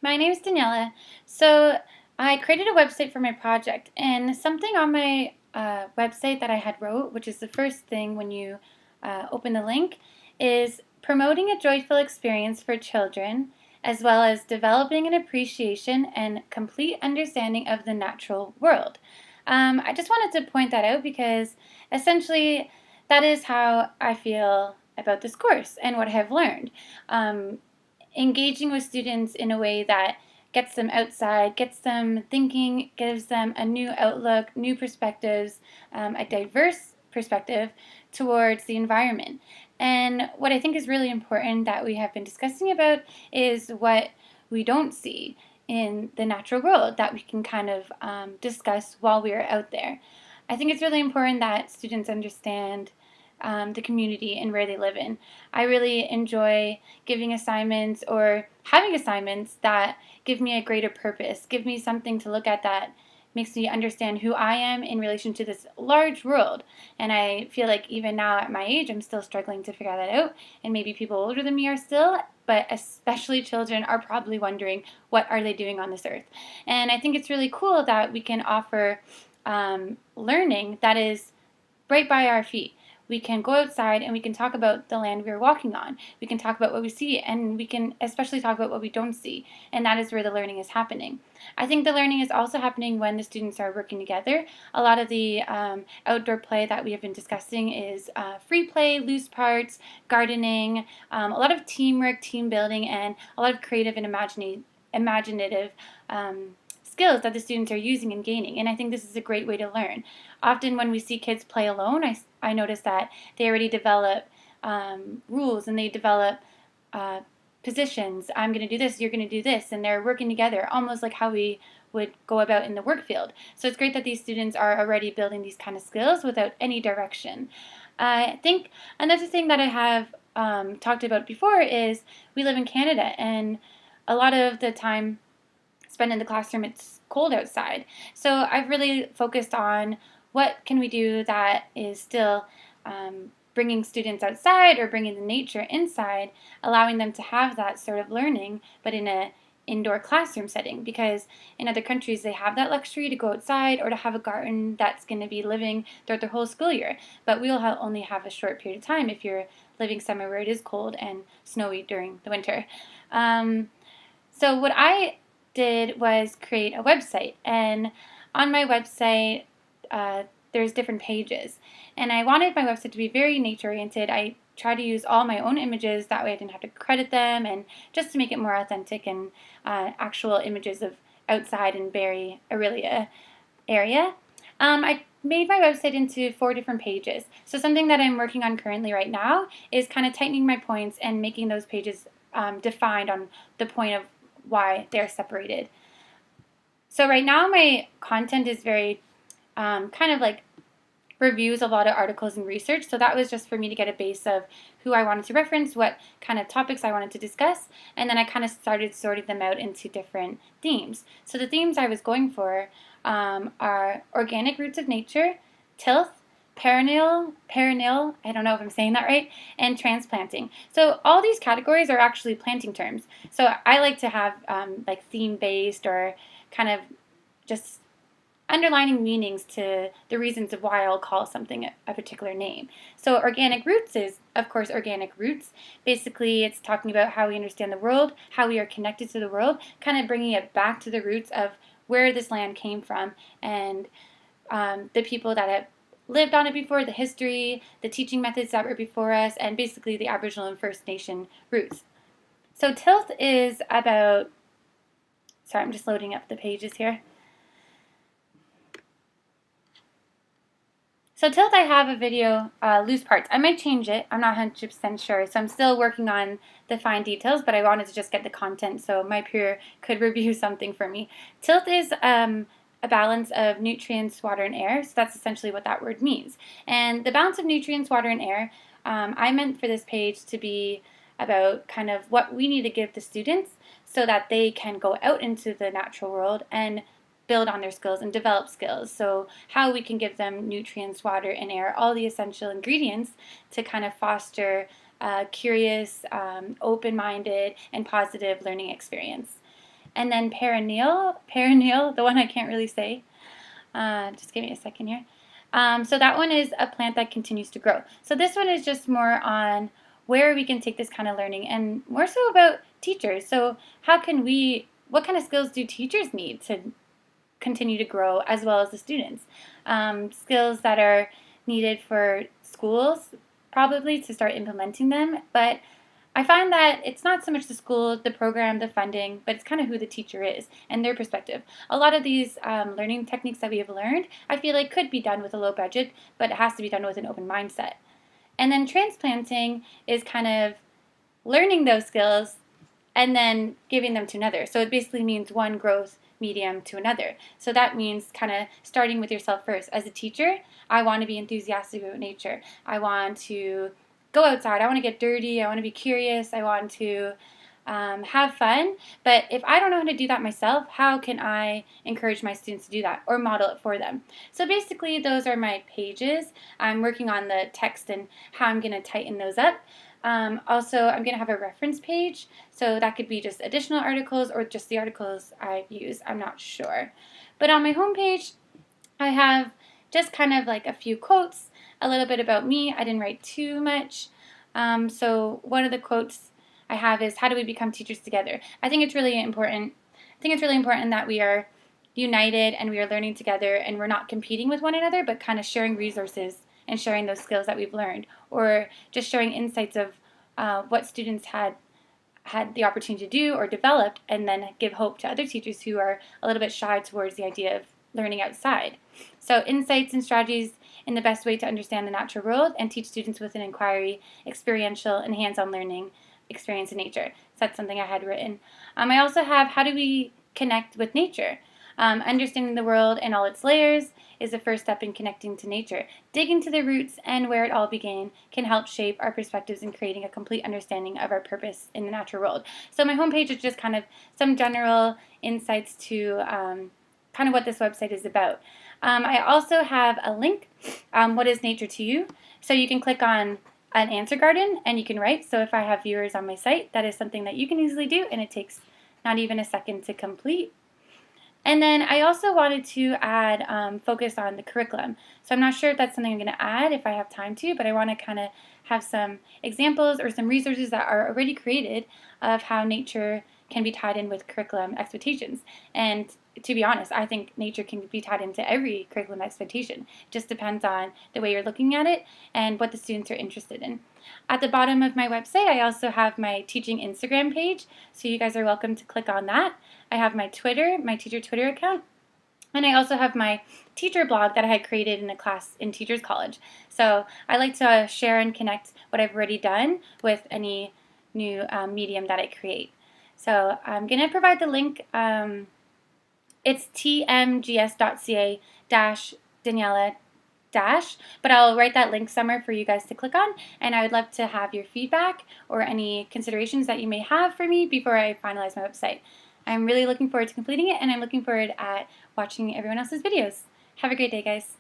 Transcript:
My name is Daniela. So I created a website for my project, and something on my website that I had wrote, which is the first thing when you open the link, is promoting a joyful experience for children, as well as developing an appreciation and complete understanding of the natural world. I just wanted to point that out because essentially that is how I feel about this course and what I have learned. Um, Engaging with students in a way that gets them outside, gets them thinking, gives them a new outlook, new perspectives, a diverse perspective towards the environment. And what I think is really important that we have been discussing about is what we don't see in the natural world that we can kind of discuss while we are out there. I think it's really important that students understand the community and where they live in. I really enjoy giving assignments or having assignments that give me a greater purpose, give me something to look at that makes me understand who I am in relation to this large world. And I feel like even now at my age, I'm still struggling to figure that out. And maybe people older than me are still, but especially children are probably wondering what are they doing on this earth. And I think it's really cool that we can offer learning that is right by our feet. We can go outside and we can talk about the land we're walking on. We can talk about what we see, and we can especially talk about what we don't see. And that is where the learning is happening. I think the learning is also happening when the students are working together. A lot of the outdoor play that we have been discussing is free play, loose parts, gardening, a lot of teamwork, team building, and a lot of creative and imaginative skills that the students are using and gaining. And I think this is a great way to learn. Often when we see kids play alone, I notice that they already develop rules and they develop positions. I'm going to do this, you're going to do this, and they're working together, almost like how we would go about in the work field. So it's great that these students are already building these kind of skills without any direction. I think another thing that I have talked about before is we live in Canada, and a lot of the time spent in the classroom, it's cold outside. So I've really focused on what can we do that is still bringing students outside or bringing the nature inside, allowing them to have that sort of learning, but in a indoor classroom setting, because in other countries they have that luxury to go outside or to have a garden that's going to be living throughout their whole school year. But we'll only have a short period of time if you're living somewhere where it is cold and snowy during the winter. So what I did was create a website, and on my website there's different pages, and I wanted my website to be very nature oriented. I try to use all my own images, that way I didn't have to credit them, and just to make it more authentic and actual images of outside in Barrie Aurelia area. I made my website into 4 different pages. So something that I'm working on currently right now is kind of tightening my points and making those pages defined on the point of why they're separated. So right now my content is very kind of like reviews, a lot of articles and research. So that was just for me to get a base of who I wanted to reference, what kind of topics I wanted to discuss, and then I kind of started sorting them out into different themes. So the themes I was going for are organic roots of nature, tilth, perennial, I don't know if I'm saying that right, and transplanting. So all these categories are actually planting terms. So I like to have like theme-based or kind of just underlining meanings to the reasons of why I'll call something a particular name. So organic roots is, of course, organic roots. Basically, it's talking about how we understand the world, how we are connected to the world, kind of bringing it back to the roots of where this land came from and the people that have lived on it before, the history, the teaching methods that were before us, and basically the Aboriginal and First Nation roots. So tilth is about, sorry, I'm just loading up the pages here. So tilth, I have a video, loose parts. I might change it. I'm not 100% sure. So I'm still working on the fine details, but I wanted to just get the content so my peer could review something for me. Tilth is a balance of nutrients, water, and air. So that's essentially what that word means. And the balance of nutrients, water, and air, I meant for this page to be about kind of what we need to give the students so that they can go out into the natural world and build on their skills and develop skills. So how we can give them nutrients, water, and air, all the essential ingredients to kind of foster a curious, open-minded, and positive learning experience. and then perennial, the one I can't really say. Just give me a second here. So that one is a plant that continues to grow. So this one is just more on where we can take this kind of learning, and more so about teachers. So what kind of skills do teachers need to continue to grow, as well as the students? Skills that are needed for schools, probably, to start implementing them. But I find that it's not so much the school, the program, the funding, but it's kind of who the teacher is and their perspective. A lot of these learning techniques that we have learned, I feel like could be done with a low budget, but it has to be done with an open mindset. And then transplanting is kind of learning those skills and then giving them to another. So it basically means one growth medium to another. So that means kind of starting with yourself first. As a teacher, I want to be enthusiastic about nature. I want to go outside. I want to get dirty. I want to be curious. I want to have fun. But if I don't know how to do that myself, how can I encourage my students to do that or model it for them? So basically, those are my pages. I'm working on the text and how I'm going to tighten those up. Also, I'm going to have a reference page, so that could be just additional articles or just the articles I use. I'm not sure. But on my homepage, I have just kind of like a few quotes, a little bit about me. I didn't write too much. So one of the quotes I have is, "How do we become teachers together?" I think it's really important. That we are united and we are learning together, and we're not competing with one another, but kind of sharing resources and sharing those skills that we've learned, or just sharing insights of what students had the opportunity to do or developed, and then give hope to other teachers who are a little bit shy towards the idea of learning outside. So insights and strategies in the best way to understand the natural world and teach students with an inquiry, experiential, and hands-on learning experience in nature. So that's something I had written. I also have, how do we connect with nature? Understanding the world and all its layers is the first step in connecting to nature. Digging to the roots and where it all began can help shape our perspectives in creating a complete understanding of our purpose in the natural world. So my homepage is just kind of some general insights to kind of what this website is about. I also have a link, what is nature to you? So you can click on an answer garden and you can write. So if I have viewers on my site, that is something that you can easily do, and it takes not even a second to complete. And then I also wanted to add focus on the curriculum. So I'm not sure if that's something I'm going to add if I have time to, but I want to kind of have some examples or some resources that are already created of how nature can be tied in with curriculum expectations. And to be honest, I think nature can be tied into every curriculum expectation. It just depends on the way you're looking at it and what the students are interested in. At the bottom of my website, I also have my teaching Instagram page, so you guys are welcome to click on that. I have my Twitter, my teacher Twitter account, and I also have my teacher blog that I had created in a class in Teachers College. So I like to share and connect what I've already done with any new medium that I create. So I'm going to provide the link. It's tmgs.ca-Daniela- but I'll write that link somewhere for you guys to click on, and I would love to have your feedback or any considerations that you may have for me before I finalize my website. I'm really looking forward to completing it, and I'm looking forward at watching everyone else's videos. Have a great day, guys.